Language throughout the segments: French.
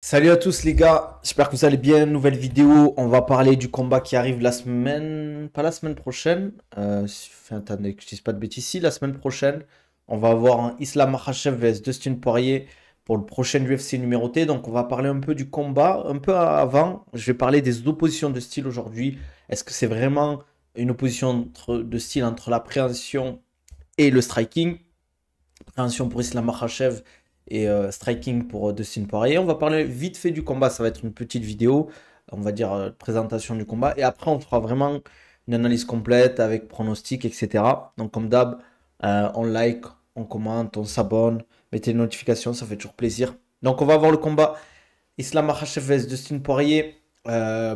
Salut à tous les gars, j'espère que vous allez bien. Nouvelle vidéo, on va parler du combat qui arrive la semaine, pas la semaine prochaine, attendez que je dise pas de bêtises, si la semaine prochaine, on va avoir un Islam Makhachev vs Dustin Poirier pour le prochain UFC numéroté. Donc on va parler un peu du combat, un peu avant, je vais parler des oppositions de style aujourd'hui. Est-ce que c'est vraiment une opposition de style entre l'appréhension et le striking? Préhension pour Islam Makhachev et striking pour Dustin Poirier. On va parler vite fait du combat, ça va être une petite vidéo, on va dire présentation du combat. Et après, on fera vraiment une analyse complète avec pronostic, etc. Donc, comme d'hab, on like, on commente, on s'abonne, mettez les notifications, ça fait toujours plaisir. Donc, on va voir le combat Islam Makhachev vs Dustin Poirier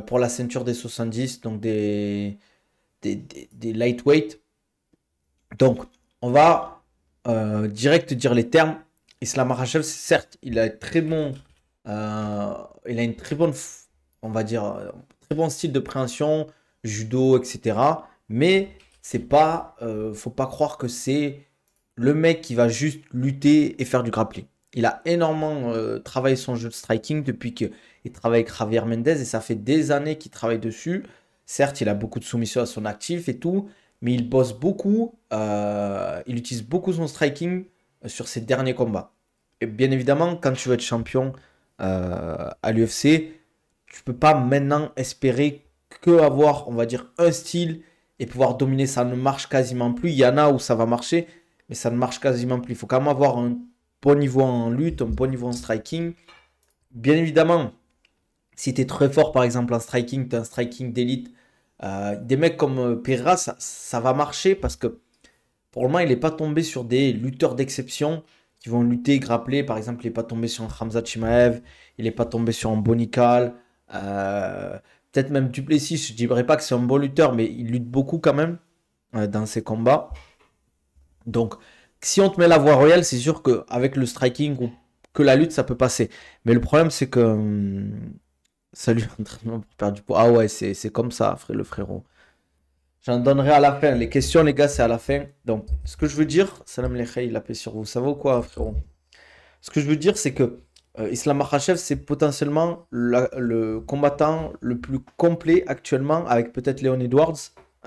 pour la ceinture des 70, donc des lightweight. Donc, on va direct dire les termes. Islam Makhachev, certes, il a très bon, il a une très bonne, on va dire, très bon style de préhension, judo, etc. Mais c'est pas, faut pas croire que c'est le mec qui va juste lutter et faire du grappling. Il a énormément travaillé son jeu de striking depuis qu'il travaille avec Javier Mendez et ça fait des années qu'il travaille dessus. Certes, il a beaucoup de soumissions à son actif et tout, mais il bosse beaucoup, il utilise beaucoup son striking sur ses derniers combats. Et bien évidemment, quand tu veux être champion à l'UFC, tu peux pas maintenant espérer que avoir, on va dire, un style et pouvoir dominer. Ça ne marche quasiment plus. Il y en a où ça va marcher, mais ça ne marche quasiment plus. Il faut quand même avoir un bon niveau en lutte, un bon niveau en striking. Bien évidemment, si tu es très fort, par exemple, en striking, tu as un striking d'élite, des mecs comme Pereira, ça va marcher parce que pour le moment, il n'est pas tombé sur des lutteurs d'exception qui vont lutter, grappler. Par exemple, il n'est pas tombé sur un Khamzat Chimaev, il n'est pas tombé sur un Bonical, euh, peut-être même Duplessis. Je ne dirais pas que c'est un bon lutteur, mais il lutte beaucoup quand même dans ses combats. Donc, si on te met la voie royale, c'est sûr qu'avec le striking ou que la lutte, ça peut passer. Mais le problème, c'est que salut, entraînement pour perdre du poids. Ah ouais, c'est comme ça, le frérot. J'en donnerai à la fin. Les questions, les gars, c'est à la fin. Donc, ce que je veux dire, salam les la paix sur vous. Ça vaut quoi, frérot? Ce que je veux dire, c'est que Islam Makhachev, c'est potentiellement le combattant le plus complet actuellement, avec peut-être Leon Edwards.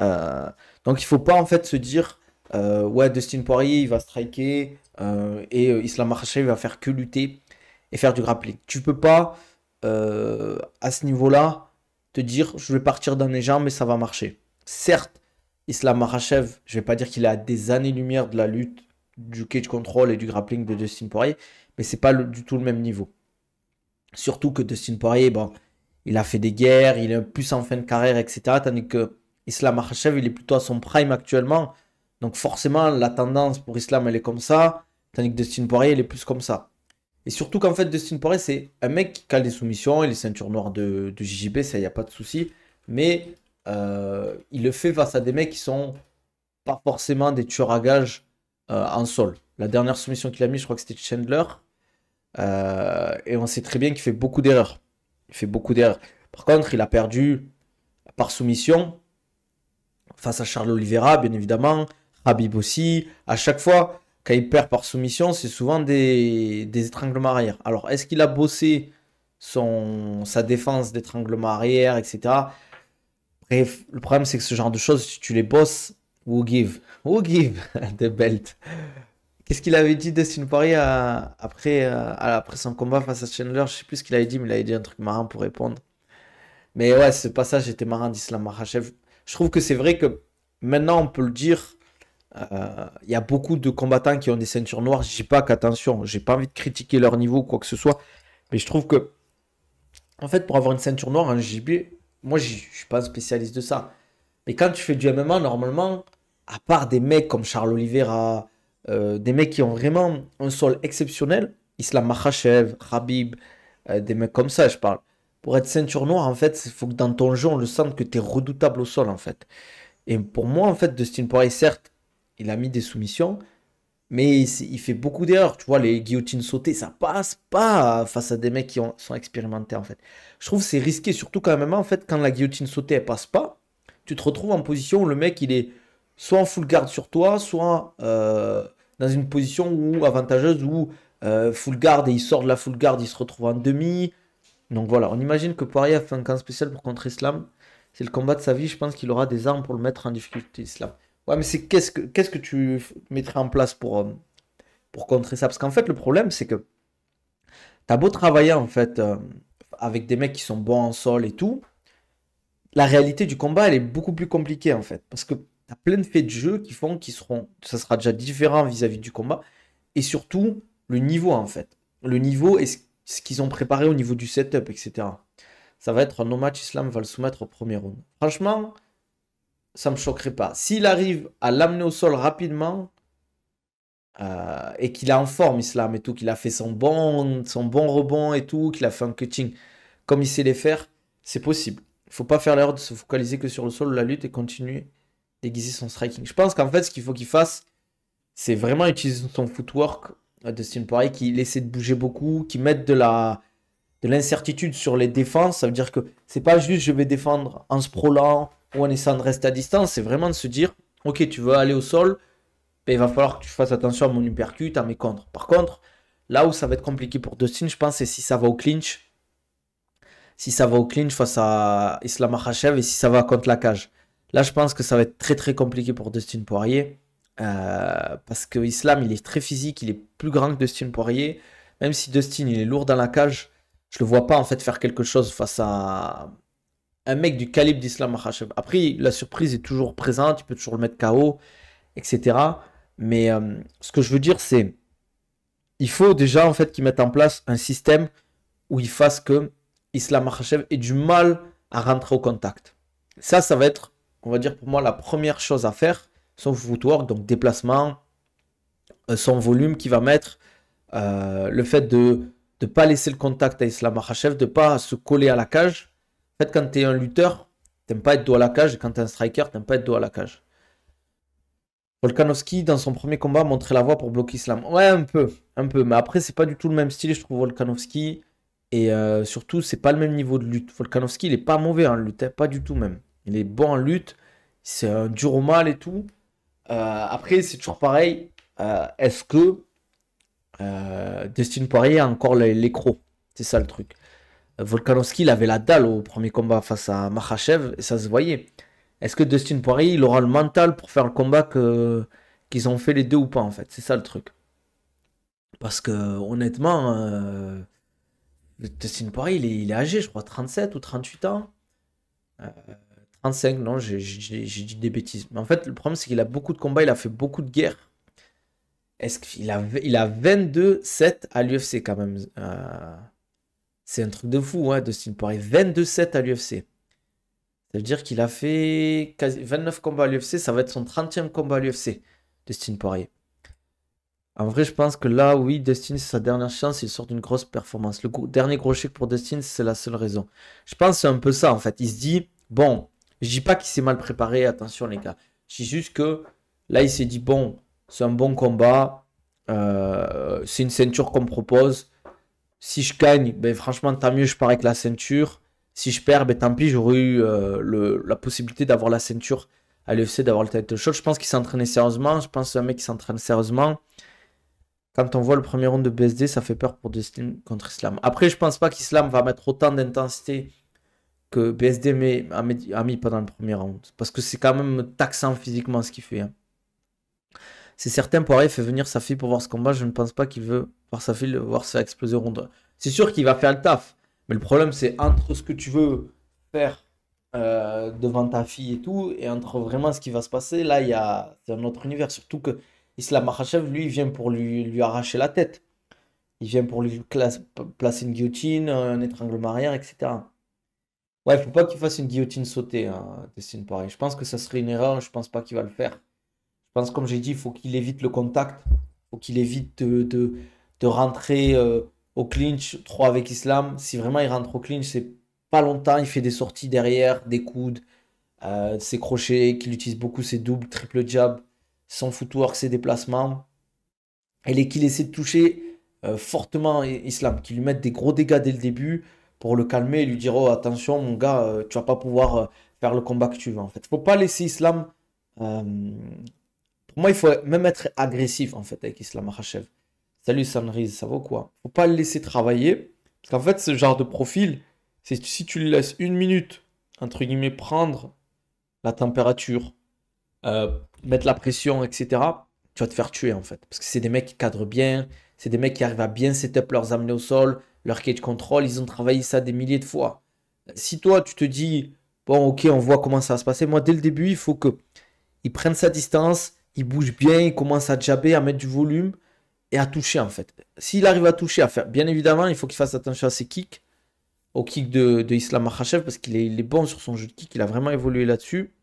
Euh, donc, il faut pas en fait se dire, ouais, Dustin Poirier, il va striker et Islam Makhachev, il va faire que lutter et faire du grappling. Tu peux pas, à ce niveau-là, te dire, je vais partir dans les jambes mais ça va marcher. Certes, Islam Makhachev, je vais pas dire qu'il est à des années-lumière de la lutte, du cage control et du grappling de Dustin Poirier, mais c'est pas du tout le même niveau. Surtout que Dustin Poirier, bon, il a fait des guerres, il est plus en fin de carrière, etc. Tandis que Islam Makhachev, il est plutôt à son prime actuellement. Donc forcément, la tendance pour Islam, elle est comme ça, tandis que Dustin Poirier, il est plus comme ça. Et surtout qu'en fait, Dustin Poirier, c'est un mec qui cale des soumissions, il est ceinture noire de JJB, ça, il n'y a pas de souci. Mais il le fait face à des mecs qui sont pas forcément des tueurs à gages en sol. La dernière soumission qu'il a mis, je crois que c'était Chandler. Et on sait très bien qu'il fait beaucoup d'erreurs. Il fait beaucoup d'erreurs. Par contre, il a perdu par soumission face à Charles Oliveira, bien évidemment. Habib aussi. À chaque fois, quand il perd par soumission, c'est souvent des étranglements arrière. Alors, est-ce qu'il a bossé sa défense d'étranglement arrière, etc. Bref, le problème, c'est que ce genre de choses, si tu les bosses, who give the belt. Qu'est-ce qu'il avait dit Dustin Poirier après son combat face à Chandler? Je sais plus ce qu'il avait dit, mais il avait dit un truc marrant pour répondre. Mais ouais, ce passage était marrant d'Islam Makhachev. Je trouve que c'est vrai que maintenant on peut le dire, il y a beaucoup de combattants qui ont des ceintures noires. Je dis pas qu'attention, j'ai pas envie de critiquer leur niveau ou quoi que ce soit, mais je trouve que, en fait, pour avoir une ceinture noire en JB, moi je suis pas un spécialiste de ça. Mais quand tu fais du MMA, normalement, à part des mecs comme Charles Oliveira, des mecs qui ont vraiment un sol exceptionnel, Islam Makhachev, Khabib, des mecs comme ça, je parle. Pour être ceinture noire, en fait, il faut que dans ton jeu, on le sente que tu es redoutable au sol, en fait. Et pour moi, en fait, Dustin Poirier, certes, il a mis des soumissions, mais il fait beaucoup d'erreurs. Tu vois, les guillotines sautées, ça passe pas face à des mecs qui sont expérimentés, en fait. Je trouve que c'est risqué, surtout quand même, en fait, quand la guillotine sautée, elle passe pas, tu te retrouves en position où le mec, il est soit en full guard sur toi, soit dans une position où, avantageuse où full guard et il sort de la full guard, il se retrouve en demi. Donc voilà, on imagine que Poirier a fait un camp spécial pour contre Islam. C'est le combat de sa vie, je pense qu'il aura des armes pour le mettre en difficulté, Islam. Ouais, mais c'est qu'est-ce que tu mettrais en place pour contrer ça? Parce qu'en fait, le problème, c'est que t'as beau travailler en fait avec des mecs qui sont bons en sol et tout, la réalité du combat, elle est beaucoup plus compliquée en fait. Parce que t'as plein de faits de jeu qui font ça sera déjà différent vis-à-vis du combat. Et surtout, le niveau en fait. Le niveau et ce qu'ils ont préparé au niveau du setup, etc. Ça va être un no match, Islam va le soumettre au premier round. Franchement, ça me choquerait pas. S'il arrive à l'amener au sol rapidement et qu'il est en forme, Islam et tout, qu'il a fait son bon rebond et tout, qu'il a fait un cutting comme il sait les faire, c'est possible. Il faut pas faire l'erreur de se focaliser que sur le sol, la lutte et continuer d'aiguiser son striking. Je pense qu'en fait, ce qu'il faut qu'il fasse, c'est vraiment utiliser son footwork. Dustin Poirier, qu'il essaie de bouger beaucoup, qu'il mette de l'incertitude sur les défenses. Ça veut dire que c'est pas juste je vais défendre en sprawlant ou en essayant de rester à distance. C'est vraiment de se dire, ok, tu veux aller au sol, ben, il va falloir que tu fasses attention à mon uppercut, à mes contres. Par contre, là où ça va être compliqué pour Dustin, je pense, c'est si ça va au clinch. Si ça va au clinch face à Islam Makhachev et si ça va contre la cage. Là, je pense que ça va être très très compliqué pour Dustin Poirier. Parce que Islam, il est très physique, il est plus grand que Dustin Poirier. Même si Dustin, il est lourd dans la cage, je le vois pas en fait faire quelque chose face à un mec du calibre d'Islam Makhachev. Après, la surprise est toujours présente, tu peux toujours le mettre KO, etc. Mais ce que je veux dire, c'est il faut déjà en fait qu'ils mettent en place un système où ils fassent que Islam Makhachev ait du mal à rentrer au contact. Ça va être, on va dire pour moi, la première chose à faire. Son footwork, donc déplacement, son volume qui va mettre, le fait de ne pas laisser le contact à Islam Makhachev, de ne pas se coller à la cage. En fait, quand tu es un lutteur, tu n'aimes pas être dos à la cage, et quand tu es un striker, tu n'aimes pas être dos à la cage. Volkanovski, dans son premier combat, a montré la voie pour bloquer Islam. Ouais, un peu. Mais après, c'est pas du tout le même style, je trouve, Volkanovski. Et surtout, c'est pas le même niveau de lutte. Volkanovski, il est pas mauvais en lutte, hein, pas du tout même. Il est bon en lutte, c'est un dur au mal et tout. Après, c'est toujours pareil. Est-ce que Dustin Poirier a encore les crocs? C'est ça le truc. Volkanovski, il avait la dalle au premier combat face à Makhachev et ça se voyait. Est-ce que Dustin Poirier, il aura le mental pour faire le combat qu'ils ont fait les deux ou pas en fait? C'est ça le truc. Parce que honnêtement, Dustin Poirier, il est âgé, je crois, 37 ou 38 ans. Euh, 35, non, j'ai dit des bêtises. Mais en fait, le problème, c'est qu'il a beaucoup de combats, il a fait beaucoup de guerres. Est-ce qu'il a 22-7 à l'UFC quand même. C'est un truc de fou, hein, Dustin Poirier. 22-7 à l'UFC. Ça veut dire qu'il a fait 29 combats à l'UFC. Ça va être son 30e combat à l'UFC, Dustin Poirier. En vrai, je pense que là, oui, Dustin, c'est sa dernière chance. Il sort d'une grosse performance. Le dernier gros chèque pour Dustin, c'est la seule raison. Je pense que c'est un peu ça, en fait. Il se dit, bon, je dis pas qu'il s'est mal préparé, attention, les gars. Je dis juste que là, il s'est dit, bon, c'est un bon combat. C'est une ceinture qu'on me propose. Si je gagne, ben, franchement, tant mieux, je pars avec la ceinture. Si je perds, ben, tant pis, j'aurais eu la possibilité d'avoir la ceinture à l'UFC, d'avoir le title shot. Je pense qu'il s'entraînait sérieusement. Je pense que c'est un mec qui s'entraîne sérieusement. Quand on voit le premier round de BSD, ça fait peur pour Dustin contre Islam. Après, je pense pas qu'Islam va mettre autant d'intensité que BSD a mis pendant le premier round. Parce que c'est quand même taxant physiquement ce qu'il fait, hein. C'est certain, Poirier fait venir sa fille pour voir ce combat. Je ne pense pas qu'il veut voir sa fille voir se faire exploser au round. C'est sûr qu'il va faire le taf. Mais le problème, c'est entre ce que tu veux faire devant ta fille et tout, et entre vraiment ce qui va se passer, là, c'est un autre univers. Surtout que Islam Makhachev, lui, il vient pour lui arracher la tête. Il vient pour lui placer une guillotine, un étranglement arrière, etc. Ouais, il faut pas qu'il fasse une guillotine sautée, hein, Dustin Poirier. Je pense que ça serait une erreur. Je pense pas qu'il va le faire. Je pense, comme j'ai dit, il faut qu'il évite le contact. Il faut qu'il évite de rentrer au clinch trop avec Islam. Si vraiment il rentre au clinch, c'est pas longtemps. Il fait des sorties derrière, des coudes, ses crochets, qu'il utilise beaucoup ses doubles, triple jab, son footwork, ses déplacements. Et qu'il essaie de toucher fortement Islam, qu'il lui mette des gros dégâts dès le début pour le calmer et lui dire oh, attention, mon gars, tu vas pas pouvoir faire le combat que tu veux. En fait, faut pas laisser Islam. euh, pour moi, il faut même être agressif en fait avec Islam Makhachev. Salut Sanriz, ça vaut quoi? Faut pas le laisser travailler. Parce qu'en fait, ce genre de profil, c'est si tu le laisses une minute, entre guillemets, prendre la température, mettre la pression, etc., tu vas te faire tuer en fait. Parce que c'est des mecs qui cadrent bien, c'est des mecs qui arrivent à bien setup leurs amener au sol, leur cage control, ils ont travaillé ça des milliers de fois. Si toi, tu te dis, bon, ok, on voit comment ça va se passer, moi, dès le début, il faut que il prenne sa distance, il bouge bien, il commence à jabber, à mettre du volume et à toucher en fait. S'il arrive à toucher, à faire, bien évidemment, il faut qu'il fasse attention à ses kicks, au kick de Islam Makhachev parce qu'il est bon sur son jeu de kick, il a vraiment évolué là-dessus.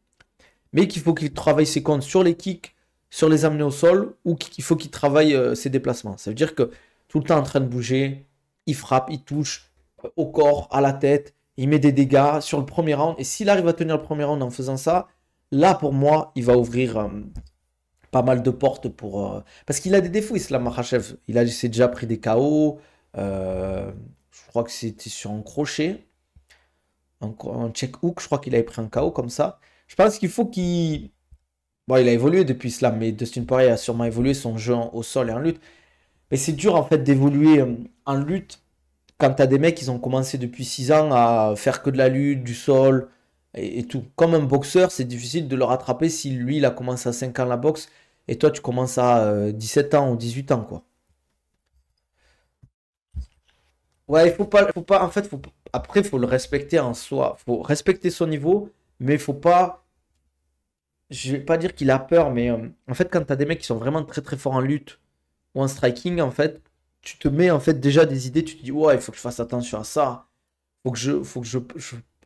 Mais qu'il faut qu'il travaille ses comptes sur les kicks, sur les amener au sol, ou qu'il faut qu'il travaille ses déplacements. Ça veut dire que tout le temps en train de bouger, il frappe, il touche au corps, à la tête, il met des dégâts sur le premier round. Et s'il arrive à tenir le premier round en faisant ça, là pour moi, il va ouvrir pas mal de portes pour. Parce qu'il a des défauts, Islam Makhachev. S'est déjà pris des KO. Je crois que c'était sur un crochet. Un check hook, je crois qu'il avait pris un KO comme ça. Je pense qu'il faut qu'il. Bon, il a évolué depuis cela, mais Dustin Poirier a sûrement évolué son jeu au sol et en lutte. Mais c'est dur en fait d'évoluer en lutte quand t'as des mecs qui ont commencé depuis 6 ans à faire que de la lutte, du sol et tout. Comme un boxeur, c'est difficile de le rattraper si lui il a commencé à 5 ans la boxe et toi tu commences à 17 ans ou 18 ans quoi. Ouais, il faut pas, en fait, après, il faut le respecter en soi. Il faut respecter son niveau, mais il faut pas, je vais pas dire qu'il a peur, mais en fait, quand tu as des mecs qui sont vraiment très très forts en lutte ou en striking, en fait, tu te mets en fait déjà des idées, tu te dis, ouais, il faut que je fasse attention à ça, faut que je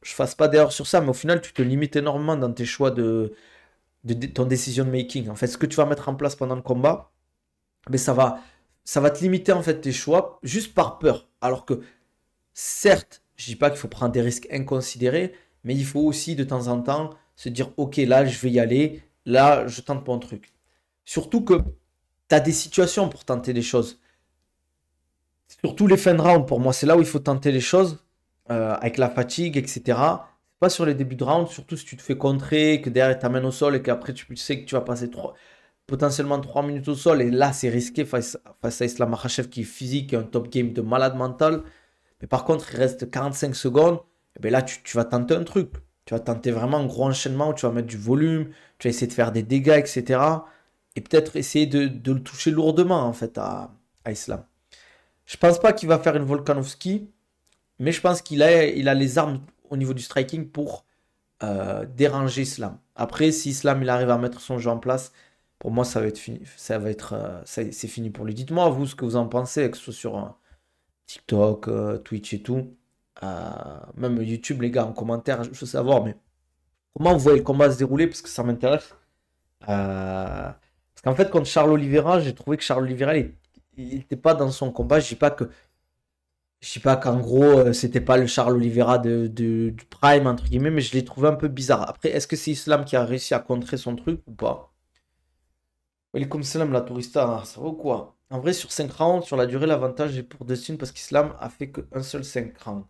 fasse pas d'erreur sur ça, mais au final, tu te limites énormément dans tes choix de ton decision making. En fait, ce que tu vas mettre en place pendant le combat, mais ça va te limiter en fait tes choix juste par peur. Alors que certes, je dis pas qu'il faut prendre des risques inconsidérés, mais il faut aussi de temps en temps se dire, ok, là, je vais y aller, là, je tente mon truc. Surtout que tu as des situations pour tenter les choses. Surtout les fins de round, pour moi, c'est là où il faut tenter les choses, avec la fatigue, etc. C'est pas sur les débuts de round, surtout si tu te fais contrer, que derrière tu t'amènes au sol et qu'après tu sais que tu vas passer potentiellement 3 minutes au sol. Et là, c'est risqué face à Islam Makhachev qui est physique, et un top game de malade mental. Mais par contre, il reste 45 secondes. Et bien là, tu vas tenter un truc. Tu vas tenter vraiment un gros enchaînement où tu vas mettre du volume, tu vas essayer de faire des dégâts, etc. Et peut-être essayer de le toucher lourdement, en fait, à Islam. Je pense pas qu'il va faire une Volkanovski, mais je pense qu'il a les armes au niveau du striking pour déranger Islam. Après, si Islam il arrive à mettre son jeu en place, pour moi, ça va être fini. C'est fini pour lui. Dites-moi, vous, ce que vous en pensez, que ce soit sur TikTok, Twitch et tout. Même YouTube, les gars, en commentaire, je veux savoir, mais comment vous voyez le combat se dérouler, parce que ça m'intéresse. Parce qu'en fait, contre Charles Oliveira, j'ai trouvé que Charles Oliveira, il n'était pas dans son combat. Je dis pas qu'en gros, c'était pas le Charles Oliveira du Prime, entre guillemets, mais je l'ai trouvé un peu bizarre. Après, est-ce que c'est Islam qui a réussi à contrer son truc ou pas? Welcome salam la tourista, ça va ou quoi? En vrai, sur 5 rounds, sur la durée, l'avantage est pour Dustin parce qu'Islam a fait qu'un seul 5 rounds.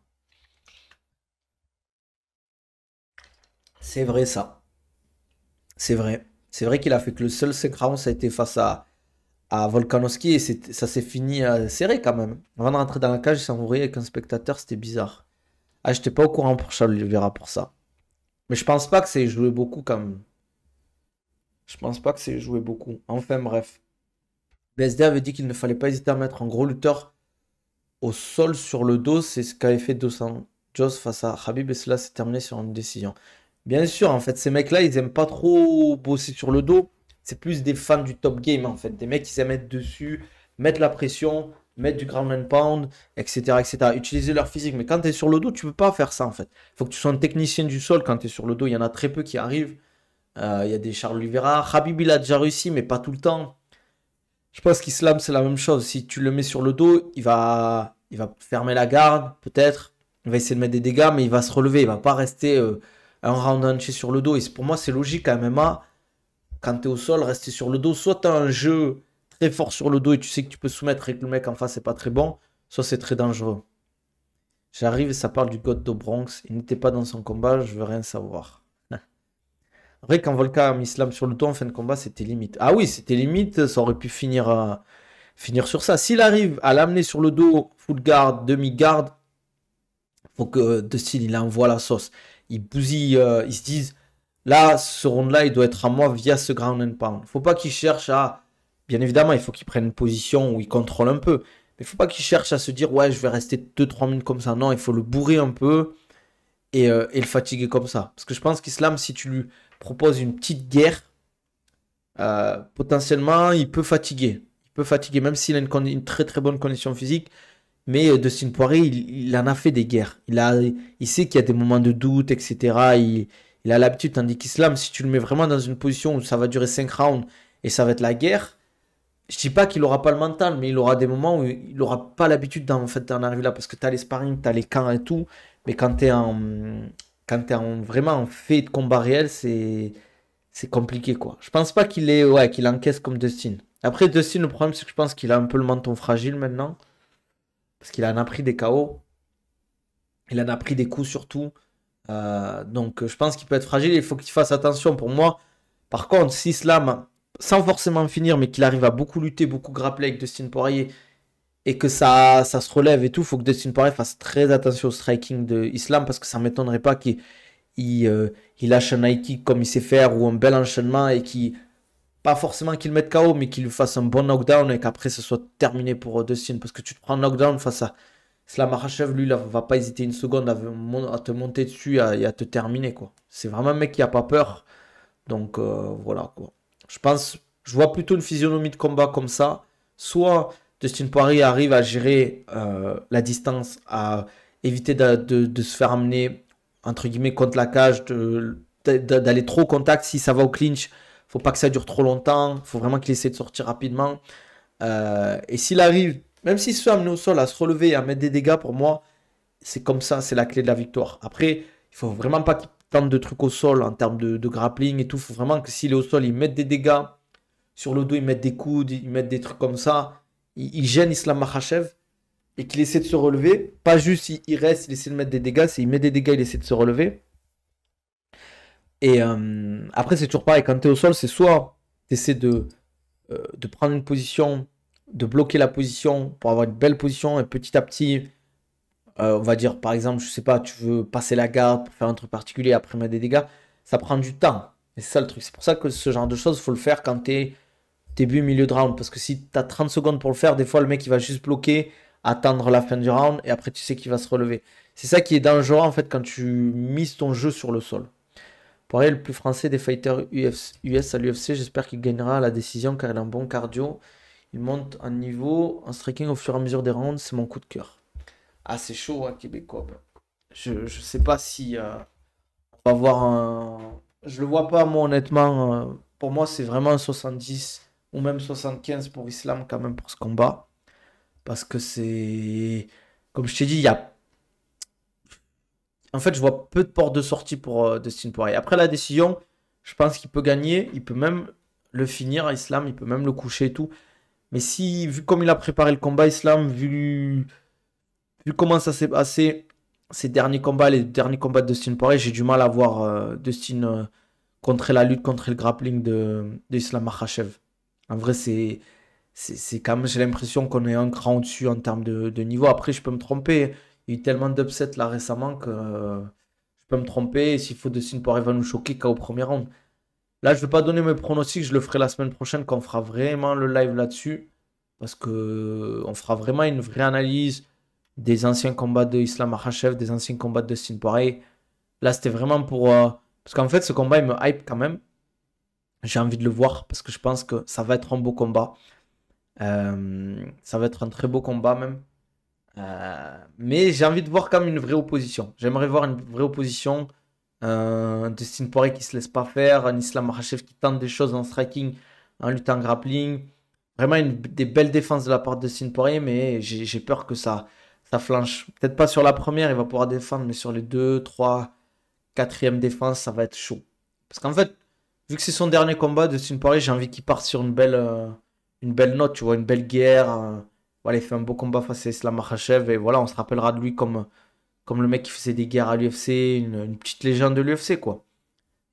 C'est vrai ça. C'est vrai. C'est vrai qu'il a fait que le seul 5 rounds, ça a été face à Volkanovski et ça s'est fini serré quand même. Avant de rentrer dans la cage, il s'envoyait avec un spectateur, c'était bizarre. Ah, j'étais pas au courant pour Charles Oliveira pour ça. Mais je pense pas que c'est joué beaucoup quand même. Je pense pas que c'est joué beaucoup. Enfin bref. BSD avait dit qu'il ne fallait pas hésiter à mettre un gros lutteur au sol sur le dos. C'est ce qu'avait fait Dos Anjos face à Khabib et cela s'est terminé sur une décision. Bien sûr, en fait, ces mecs-là, ils aiment pas trop bosser sur le dos. C'est plus des fans du top game, en fait. Des mecs qui aiment être dessus, mettre la pression, mettre du ground and pound, etc., etc. Utiliser leur physique. Mais quand tu es sur le dos, tu peux pas faire ça, en fait. Il faut que tu sois un technicien du sol quand tu es sur le dos. Il y en a très peu qui arrivent. Il y a des Charles Oliveira. Khabib, il a déjà réussi, mais pas tout le temps. Je pense qu'Islam, c'est la même chose. Si tu le mets sur le dos, il va fermer la garde, peut-être. Il va essayer de mettre des dégâts, mais il va se relever. Il va pas rester un round entier sur le dos. Et pour moi, c'est logique à MMA. Quand tu es au sol, rester sur le dos. Soit tu as un jeu très fort sur le dos et tu sais que tu peux soumettre et que le mec en face n'est pas très bon. Soit c'est très dangereux. J'arrive et ça parle du God de Bronx. Il n'était pas dans son combat, je veux rien savoir. En vrai, quand Volka a mis Islam sur le dos en fin de combat, c'était limite. Ah oui, c'était limite, ça aurait pu finir sur ça. S'il arrive à l'amener sur le dos, full guard, demi-garde, Faut que Dustin, il envoie la sauce. Il bousille, ils se disent, là, ce round-là, il doit être à moi via ce ground and pound. Faut pas qu'il cherche à... Bien évidemment, il faut qu'il prenne une position où il contrôle un peu. Mais faut pas qu'il cherche à se dire, ouais, je vais rester 2 3 minutes comme ça. Non, il faut le bourrer un peu et le fatiguer comme ça. Parce que je pense qu'Islam, si tu lui proposes une petite guerre, potentiellement, il peut fatiguer. Il peut fatiguer, même s'il a une très très bonne condition physique. Mais Dustin Poirier, il en a fait des guerres. Il sait qu'il y a des moments de doute, etc. Il a l'habitude, tandis qu'Islam, si tu le mets vraiment dans une position où ça va durer 5 rounds et ça va être la guerre, je dis pas qu'il aura pas le mental, mais il aura des moments où il aura pas l'habitude d'en fait, d'en arriver là, parce que tu as les sparring, tu as les camps et tout. Mais quand t'es vraiment en fait de combat réel, c'est compliqué, quoi. Je pense pas qu'il encaisse comme Dustin. Après, Dustin, le problème, c'est que je pense qu'il a un peu le menton fragile maintenant. Parce qu'il en a pris des KO. Il en a pris des coups surtout. Donc je pense qu'il peut être fragile. Il faut qu'il fasse attention. Pour moi, par contre, si Islam, sans forcément finir, mais qu'il arrive à beaucoup lutter, beaucoup grappler avec Dustin Poirier, et que ça se relève et tout, il faut que Dustin Poirier fasse très attention au striking de Islam, parce que ça ne m'étonnerait pas qu'il lâche un high kick comme il sait faire, ou un bel enchaînement, et qu'il, pas forcément qu'il le mette KO, mais qu'il lui fasse un bon knockdown, et qu'après ce soit terminé pour Dustin. Parce que tu te prends un knockdown face à Islam Makhachev, lui, il va pas hésiter une seconde à te monter dessus et à te terminer, quoi. C'est vraiment un mec qui a pas peur. Donc voilà, quoi. Je pense, je vois plutôt une physionomie de combat comme ça. Soit Dustin Poirier arrive à gérer la distance, à éviter de se faire amener, entre guillemets, contre la cage, d'aller trop au contact. Si ça va au clinch, faut pas que ça dure trop longtemps. Faut vraiment qu'il essaie de sortir rapidement. Et s'il arrive, même s'il se fait amener au sol, à se relever et à mettre des dégâts, pour moi, c'est comme ça, c'est la clé de la victoire. Après, il faut vraiment pas qu'il tente de trucs au sol en termes de grappling et tout. Il faut vraiment que s'il est au sol, il mette des dégâts. Sur le dos, il mette des coudes, il mette des trucs comme ça. Il gêne Islam Makhachev et qu'il essaie de se relever. Pas juste il reste, il essaie de mettre des dégâts. C'est il met des dégâts, il essaie de se relever. Et après, c'est toujours pareil. Quand tu es au sol, c'est soit tu essaies de prendre une position, de bloquer la position pour avoir une belle position et petit à petit, on va dire par exemple, je sais pas, tu veux passer la garde pour faire un truc particulier après mettre des dégâts, ça prend du temps. Et c'est ça le truc. C'est pour ça que ce genre de choses, il faut le faire quand tu es début, milieu de round. Parce que si tu as 30 secondes pour le faire, des fois le mec il va juste bloquer, attendre la fin du round et après tu sais qu'il va se relever. C'est ça qui est dangereux en fait quand tu mises ton jeu sur le sol. Poirier, le plus français des fighters US à l'UFC, j'espère qu'il gagnera la décision car il a un bon cardio. Il monte en niveau, en striking au fur et à mesure des rounds, c'est mon coup de cœur. Ah, c'est chaud, hein, Québécois. Ben. Je sais pas si on va voir un. Je le vois pas, moi, honnêtement. Pour moi, c'est vraiment un 70 ou même 75 pour Islam, quand même, pour ce combat. Parce que c'est. Comme je t'ai dit, il y a. En fait, je vois peu de portes de sortie pour Dustin Poirier. Après la décision, je pense qu'il peut gagner. Il peut même le finir, Islam. Il peut même le coucher et tout. Mais si, vu comme il a préparé le combat, Islam, vu comment ça s'est passé, ces derniers combats, les derniers combats de Dustin Poirier, j'ai du mal à voir Dustin contrer la lutte, contre le grappling de Islam Makhachev. En vrai, c'est quand même, j'ai l'impression qu'on est un cran au-dessus en termes de niveau. Après, je peux me tromper. Il y a eu tellement d'upsets là récemment que je peux me tromper. Et s'il faut, Dustin Poirier va nous choquer qu'au premier round. Là, je ne vais pas donner mes pronostics, je le ferai la semaine prochaine quand on fera vraiment le live là-dessus. Parce que on fera vraiment une vraie analyse des anciens combats de Islam Makhachev, des anciens combats de Dustin Poirier. Là, c'était vraiment pour. Parce qu'en fait, ce combat, il me hype quand même. J'ai envie de le voir parce que je pense que ça va être un beau combat. Ça va être un très beau combat même. Mais j'ai envie de voir quand même une vraie opposition. J'aimerais voir une vraie opposition. Un Dustin Poirier qui se laisse pas faire. Un Islam Makhachev qui tente des choses en striking, en lutte en grappling. Vraiment des belles défenses de la part de Dustin Poirier, mais j'ai peur que ça flanche. Peut-être pas sur la première, il va pouvoir défendre, mais sur les deux, trois, quatrième défense, ça va être chaud. Parce qu'en fait, vu que c'est son dernier combat, Dustin Poirier, j'ai envie qu'il parte sur une belle note, tu vois, une belle guerre. Voilà, il fait un beau combat face à Islam Makhachev, et voilà, on se rappellera de lui comme le mec qui faisait des guerres à l'UFC, une petite légende de l'UFC, quoi.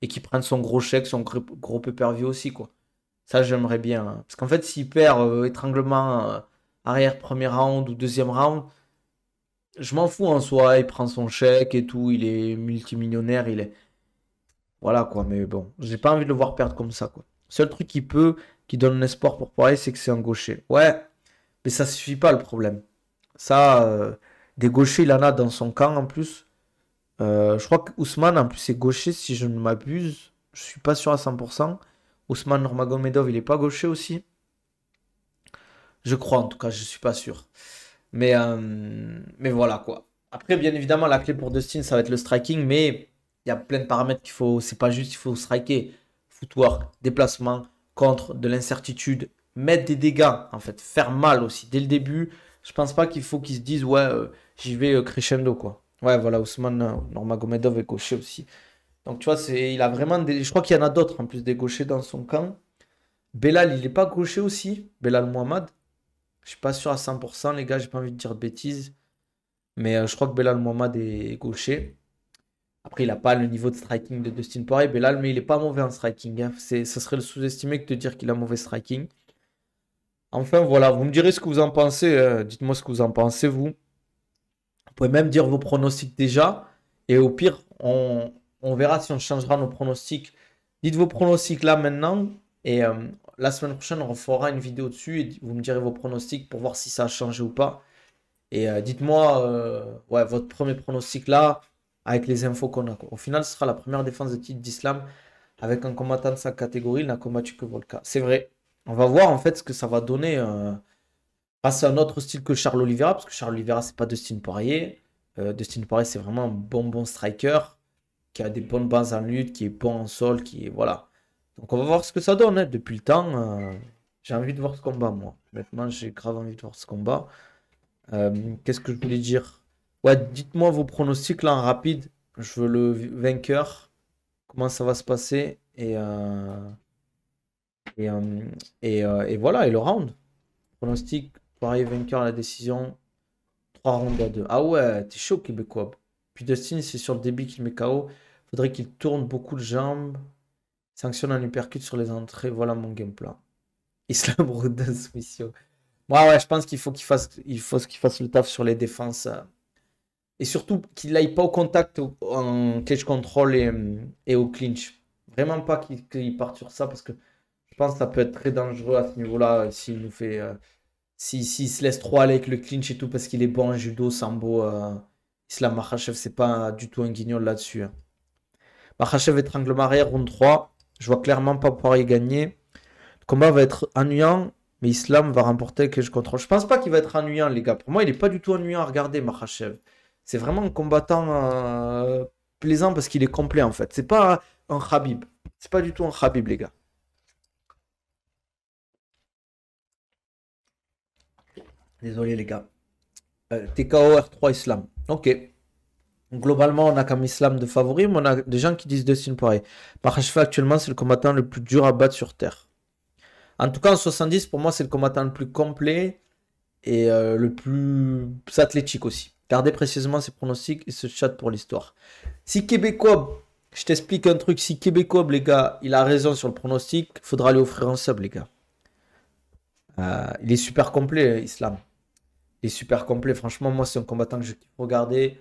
Et qui prenne son gros chèque, son gros pay-per-view aussi, quoi. Ça, j'aimerais bien, hein. Parce qu'en fait, s'il perd étranglement arrière premier round ou deuxième round, Je m'en fous en soi, il prend son chèque et tout, il est multimillionnaire, il est. Voilà quoi, mais bon, j'ai pas envie de le voir perdre comme ça quoi. Seul truc qui donne un espoir pour Paris, c'est que c'est un gaucher. Ouais, mais ça suffit pas le problème. Ça, des gauchers, il en a dans son camp en plus. Je crois que Ousmane en plus est gaucher si je ne m'abuse. Je suis pas sûr à 100%. Ousmane Nurmagomedov, il est pas gaucher aussi. Je crois en tout cas, je suis pas sûr. Mais voilà quoi. Après, bien évidemment, la clé pour Dustin, ça va être le striking, mais il y a plein de paramètres qu'il faut. C'est pas juste, il faut striker. Footwork, déplacement, contre, de l'incertitude, mettre des dégâts, en fait, faire mal aussi dès le début. Je pense pas qu'il faut qu'ils se disent, ouais, j'y vais crescendo quoi. Ouais, voilà, Ousmane Nurmagomedov est gaucher aussi. Donc tu vois, il a vraiment des. Je crois qu'il y en a d'autres en plus des gauchers dans son camp. Belal, il est pas gaucher aussi. Belal Mohamed. Je suis pas sûr à 100%, les gars, j'ai pas envie de dire de bêtises. Mais je crois que Belal Mohamed est gaucher. Après, il n'a pas le niveau de striking de Dustin Poirier, Belal, mais il est pas mauvais en striking, hein. Ça serait le sous-estimé que de dire qu'il a mauvais striking. Enfin, voilà, vous me direz ce que vous en pensez. Dites-moi ce que vous en pensez, vous. Vous pouvez même dire vos pronostics déjà. Et au pire, on verra si on changera nos pronostics. Dites vos pronostics là maintenant. Et la semaine prochaine, on fera une vidéo dessus. Et vous me direz vos pronostics pour voir si ça a changé ou pas. Et dites-moi ouais, votre premier pronostic là, avec les infos qu'on a, quoi. Au final, ce sera la première défense de titre d'Islam avec un combattant de sa catégorie. Il n'a combattu que Volka. C'est vrai. On va voir en fait ce que ça va donner face à un autre style que Charles Oliveira, parce que Charles Oliveira, c'est pas Dustin Poirier. Dustin Poirier, c'est vraiment un bon striker qui a des bonnes bases en lutte, qui est bon en sol, qui est. Voilà. Donc on va voir ce que ça donne, hein. Depuis le temps, j'ai envie de voir ce combat, moi. Maintenant, j'ai grave envie de voir ce combat. Qu'est-ce que je voulais dire? Ouais, dites-moi vos pronostics là en rapide. Je veux le vainqueur. Comment ça va se passer? Et, euh, et voilà, et le round. Pronostic, pareil, vainqueur à la décision. 3 rounds à 2. Ah ouais, t'es chaud, Québécois. Puis Dustin, c'est sur le débit qu'il met KO. Faudrait qu'il tourne beaucoup de jambes. Sanctionne un uppercut sur les entrées. Voilà mon game plan. Islam Rodin soumission. Ouais, je pense qu'il faut qu'il fasse le taf sur les défenses. Et surtout qu'il n'aille pas au contact en cage control et au clinch. Vraiment pas qu'il parte sur ça parce que je pense que ça peut être très dangereux à ce niveau-là s'il nous fait. S'il se laisse trop aller avec le clinch et tout parce qu'il est bon en judo, sambo. Islam Makhachev, c'est pas du tout un guignol là-dessus, hein. Makhachev étranglement arrière, round 3. Je vois clairement pas pouvoir y gagner. Le combat va être ennuyant, mais Islam va remporter le cage control. Je pense pas qu'il va être ennuyant, les gars. Pour moi, il est pas du tout ennuyant à regarder, Makhachev. C'est vraiment un combattant plaisant parce qu'il est complet en fait. C'est pas un Khabib. C'est pas du tout un Khabib, les gars. Désolé, les gars. TKO R3 Islam. Ok. Globalement, on a comme Islam de favori, mais on a des gens qui disent Dustin Poirier. Makhachev actuellement, c'est le combattant le plus dur à battre sur Terre. En tout cas, en 70, pour moi, c'est le combattant le plus complet et le plus athlétique aussi. Gardez précisément ses pronostics et ce chat pour l'histoire. Si Québécois, je t'explique un truc, si Québécois, les gars, il a raison sur le pronostic, il faudra lui offrir un sub, les gars. Il est super complet, Islam. Il est super complet. Franchement, moi, c'est un combattant que je kiffe regarder.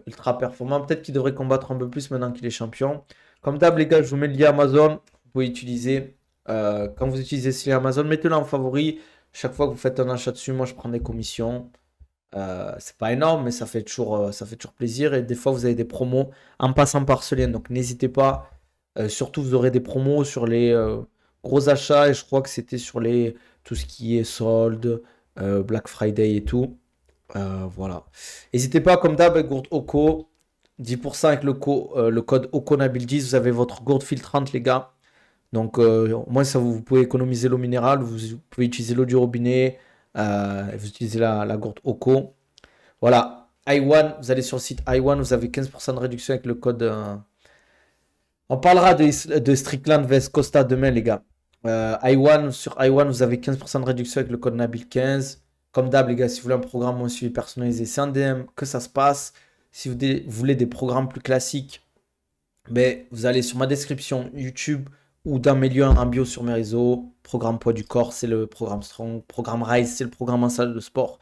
Ultra performant. Peut-être qu'il devrait combattre un peu plus maintenant qu'il est champion. Comme d'hab, les gars, je vous mets le lien Amazon. Vous pouvez utiliser. Quand vous utilisez ce lien Amazon, mettez-le en favori. Chaque fois que vous faites un achat dessus, moi, je prends des commissions. C'est pas énorme, mais ça fait toujours plaisir. Et des fois, vous avez des promos en passant par ce lien. Donc, n'hésitez pas. Surtout, vous aurez des promos sur les gros achats. Et je crois que c'était sur tout ce qui est solde, Black Friday et tout. Voilà. N'hésitez pas, comme d'hab, avec gourde OCO. 10% avec le code OCONABIL10. Vous avez votre gourde filtrante, les gars. Donc, au moins, ça, vous pouvez économiser l'eau minérale. Vous pouvez utiliser l'eau du robinet. Vous utilisez la gourde OCO. Voilà. i1, vous allez sur le site i1, vous avez 15% de réduction avec le code. On parlera de Strickland vs Costa demain, les gars. i1, sur i1, vous avez 15% de réduction avec le code Nabil15. Comme d'hab, les gars, si vous voulez un programme ou un suivi personnalisé, c'est en DM que ça se passe. Si vous voulez des programmes plus classiques, ben, vous allez sur ma description YouTube ou dans mes liens en bio sur mes réseaux. Programme poids du corps, c'est le programme Strong. Programme Rise, c'est le programme en salle de sport.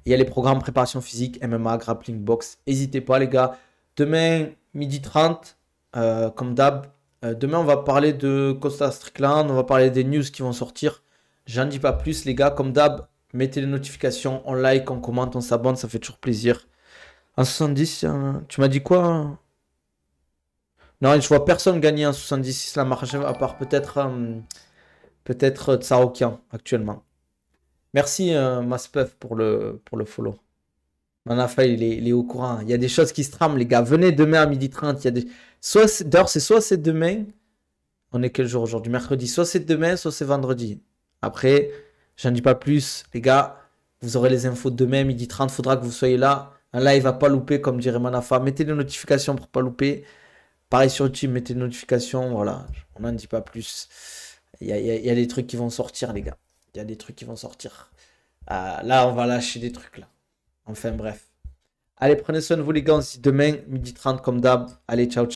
Il y a les programmes préparation physique, MMA, grappling, box. N'hésitez pas, les gars. Demain, 12h30, comme d'hab. Demain, on va parler de Costa Strickland. On va parler des news qui vont sortir. J'en dis pas plus, les gars. Comme d'hab, mettez les notifications, on like, on commente, on s'abonne. Ça fait toujours plaisir. En 70, tu m'as dit quoi? Non, je vois personne gagner en 70 la Makhachev, à part peut-être Tsaroukian actuellement. Merci Maspef pour le follow. Manafa, il est au courant. Il y a des choses qui se trament, les gars. Venez demain à 12h30. Il y a des... D'ailleurs, c'est soit c'est demain. On est quel jour aujourd'hui? Mercredi. Soit c'est demain, soit c'est vendredi. Après, j'en dis pas plus. Les gars, vous aurez les infos demain, 12h30. Faudra que vous soyez là. Un live va pas louper, comme dirait Manafa. Mettez les notifications pour pas louper. Pareil sur YouTube, mettez des notifications. Voilà, on n'en dit pas plus. Il y a des trucs qui vont sortir, les gars. Il y a des trucs qui vont sortir. Là, on va lâcher des trucs, là. Enfin, bref. Allez, prenez soin de vous, les gars. On se dit demain, 12h30, comme d'hab. Allez, ciao, ciao.